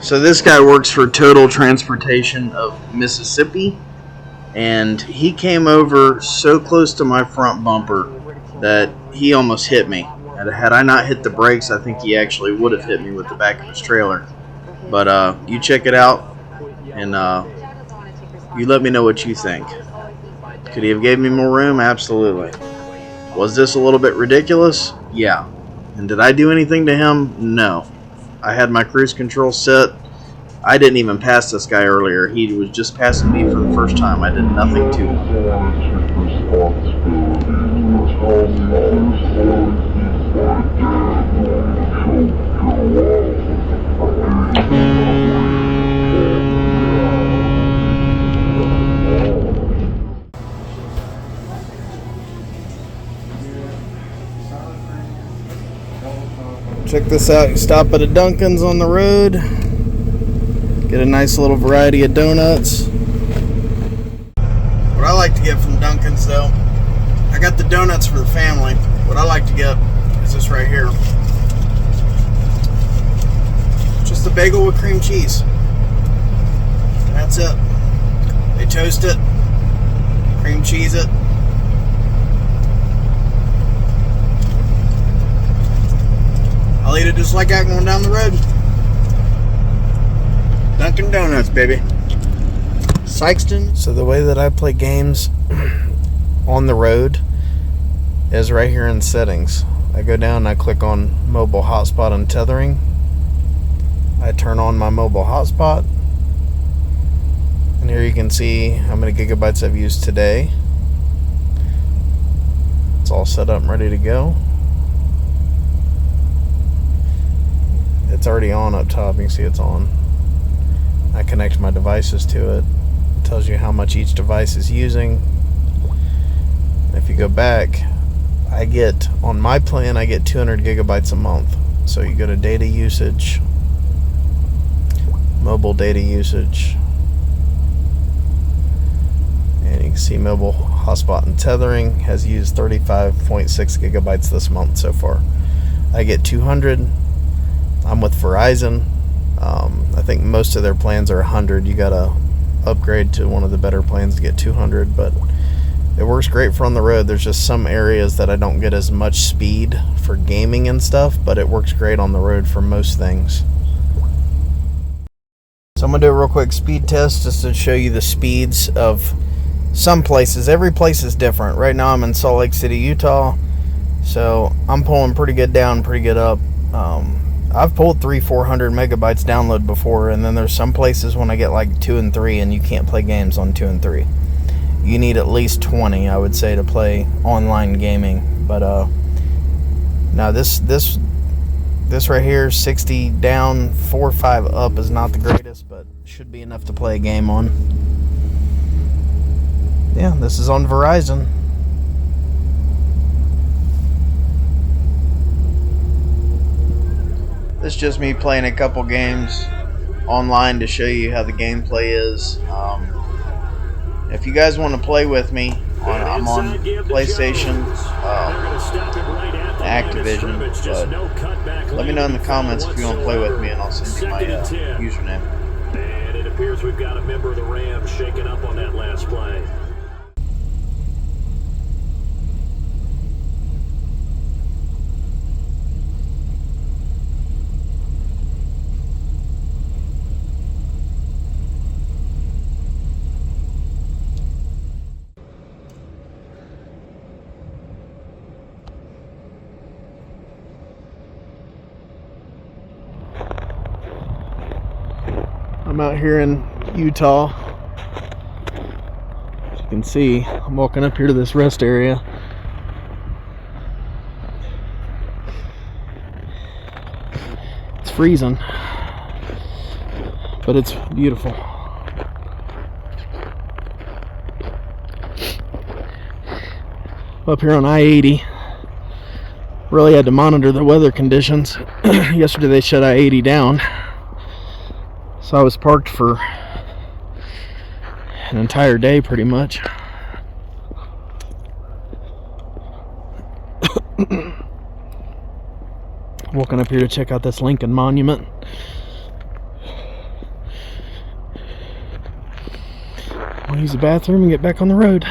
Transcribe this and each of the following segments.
So this guy works for Total Transportation of Mississippi, and he came over so close to my front bumper that he almost hit me. Had I not hit the brakes, I think he actually would have hit me with the back of his trailer. But you check it out, and you let me know what you think. Could he have gave me more room? Absolutely. Was this a little bit ridiculous? Yeah. And did I do anything to him? No. I had my cruise control set. I didn't even pass this guy earlier. He was just passing me for the first time. I did nothing to him. Check this out. You stop at a Dunkin's on the road. Get a nice little variety of donuts. What I like to get from Dunkin's, though, I got the donuts for the family. What I like to get is this right here. Just a bagel with cream cheese. That's it. They toast it, cream cheese it. I'll eat it just like that going down the road. Dunkin' Donuts, baby. Sykeston. So the way that I play games on the road is right here in settings. I go down and I click on mobile hotspot and tethering. I turn on my mobile hotspot. And here you can see how many gigabytes I've used today. It's all set up and ready to go. It's already on up top. You can see it's on. I connect my devices to it. It tells you how much each device is using. If you go back, I get, on my plan, I get 200 gigabytes a month. So you go to data usage, mobile data usage, and you can see mobile hotspot and tethering has used 35.6 gigabytes this month so far. I get 200. I'm with Verizon. I think most of their plans are 100. You gotta upgrade to one of the better plans to get 200, but it works great for on the road. There's just some areas that I don't get as much speed for gaming and stuff, but it works great on the road for most things. So I'm gonna do a real quick speed test just to show you the speeds of some places. Every place is different. Right now I'm in Salt Lake City, Utah, so I'm pulling pretty good down, pretty good up. I've pulled 300-400 megabytes download before, and then there's some places when I get like 2 and 3 and you can't play games on 2 and 3. You need at least 20, I would say, to play online gaming. But now this right here, 60 down, 4 or 5 up is not the greatest, but should be enough to play a game on. Yeah, this is on Verizon. This is just me playing a couple games online to show you how the gameplay is. If you guys want to play with me, I'm on PlayStation, Activision, but let me know in the comments if you want to play with me and I'll send you my username. And it appears we've got a member of the Rams shaking up on that last play. I'm out here in Utah. As you can see, I'm walking up here to this rest area. It's freezing, but it's beautiful. Up here on I-80, really had to monitor the weather conditions. Yesterday they shut I-80 down. So I was parked for an entire day pretty much. Walking up here to check out this Lincoln Monument. I'll use the bathroom and get back on the road.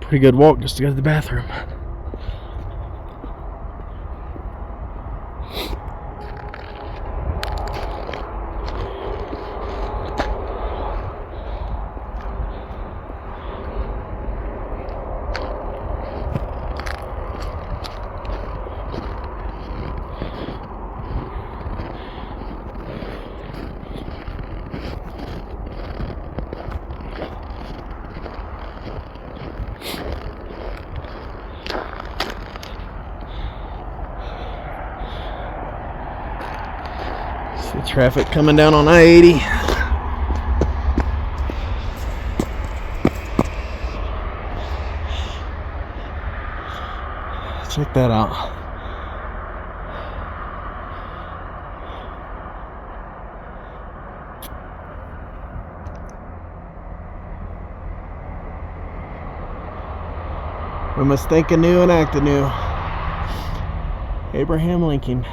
Pretty good walk just to go to the bathroom. See traffic coming down on I-80. Check that out. We must think anew and act anew. Abraham Lincoln.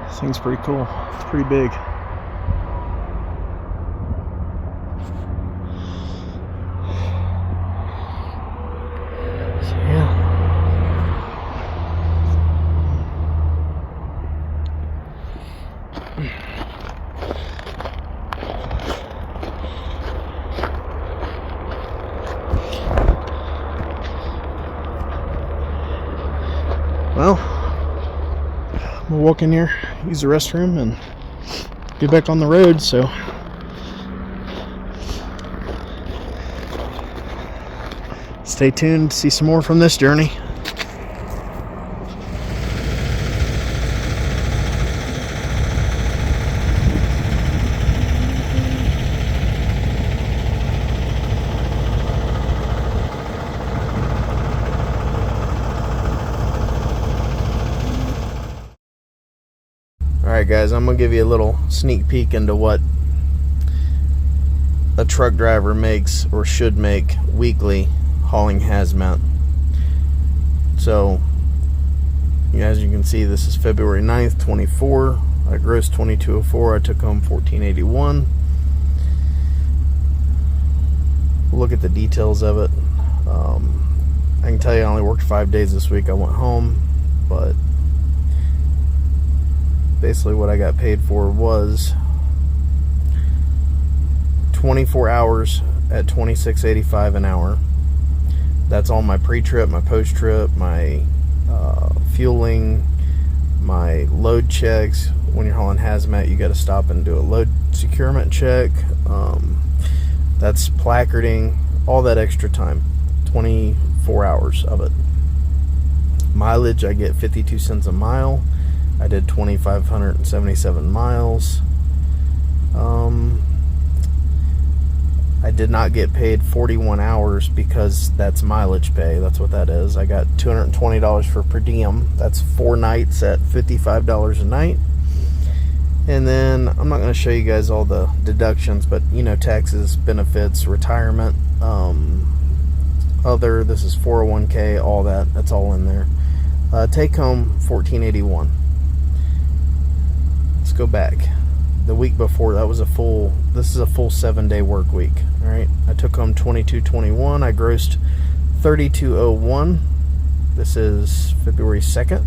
This thing's pretty cool. It's pretty big. So, yeah. Well, I'm gonna walk in here, use the restroom, and get back on the road, so stay tuned to see some more from this journey. Alright guys, I'm going to give you a little sneak peek into what a truck driver makes or should make weekly hauling hazmat. So, as you can see, this is February 9th, 24. I grossed $22.04. I took home $14.81. Look at the details of it. I can tell you I only worked 5 days this week. I went home, but basically what I got paid for was 24 hours at $26.85 an hour. That's all my pre-trip, my post-trip, my fueling, my load checks. When you're hauling hazmat, you got to stop and do a load securement check. That's placarding, all that extra time. 24 hours of it. Mileage, I get 52 cents a mile. I did 2,577 miles. I did not get paid 41 hours because that's mileage pay. That's what that is. I got $220 for per diem. That's 4 nights at $55 a night. And then I'm not going to show you guys all the deductions, but you know, taxes, benefits, retirement, other, this is 401k, all that. That's all in there. Take home $14.81. Let's go back. The week before, that was this is a full 7-day work week. All right, I took home $22.21. I grossed $32.01. This is February 2nd.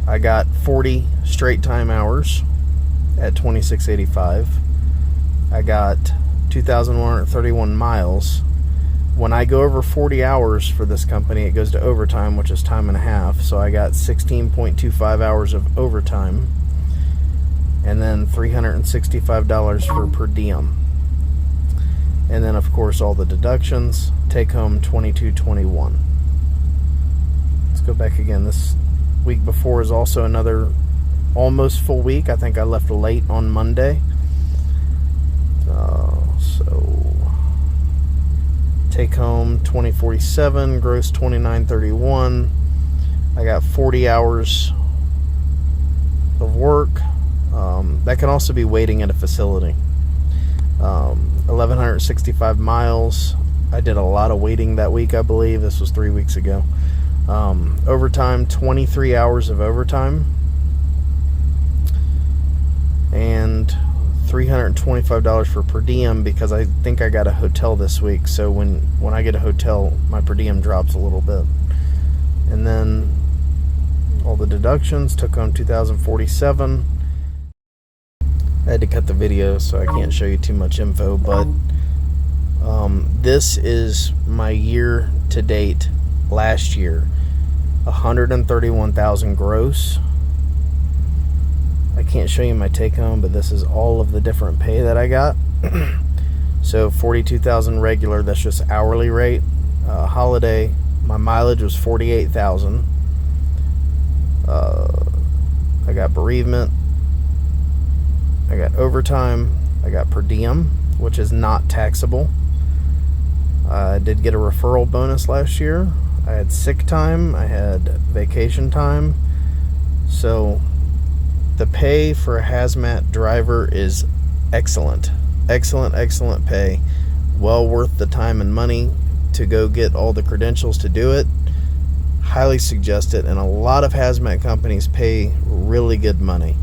I got 40 straight time hours at $26.85. I got 2,131 miles. When I go over 40 hours for this company, it goes to overtime, which is time and a half. So I got 16.25 hours of overtime. And then $365 for per diem. And then, of course, all the deductions. Take home $22.21. Let's go back again. This week before is also another almost full week. I think I left late on Monday. So take home $20.47, gross $29.31. I got 40 hours of work. That can also be waiting at a facility. 1,165 miles. I did a lot of waiting that week, I believe. This was 3 weeks ago. Overtime, 23 hours of overtime. And $325 for per diem, because I think I got a hotel this week. So when I get a hotel, my per diem drops a little bit. And then all the deductions, took home $2,047. I had to cut the video, so I can't show you too much info, but this is my year to date last year. 131,000 gross. I can't show you my take home, but this is all of the different pay that I got. So 42,000 regular, that's just hourly rate. Holiday, my mileage was 48,000. I got bereavement. I got overtime. I got per diem, which is not taxable. I did get a referral bonus last year. I had sick time. I had vacation time. So the pay for a hazmat driver is excellent. Excellent pay. Well worth the time and money to go get all the credentials to do it. Highly suggest it. And a lot of hazmat companies pay really good money.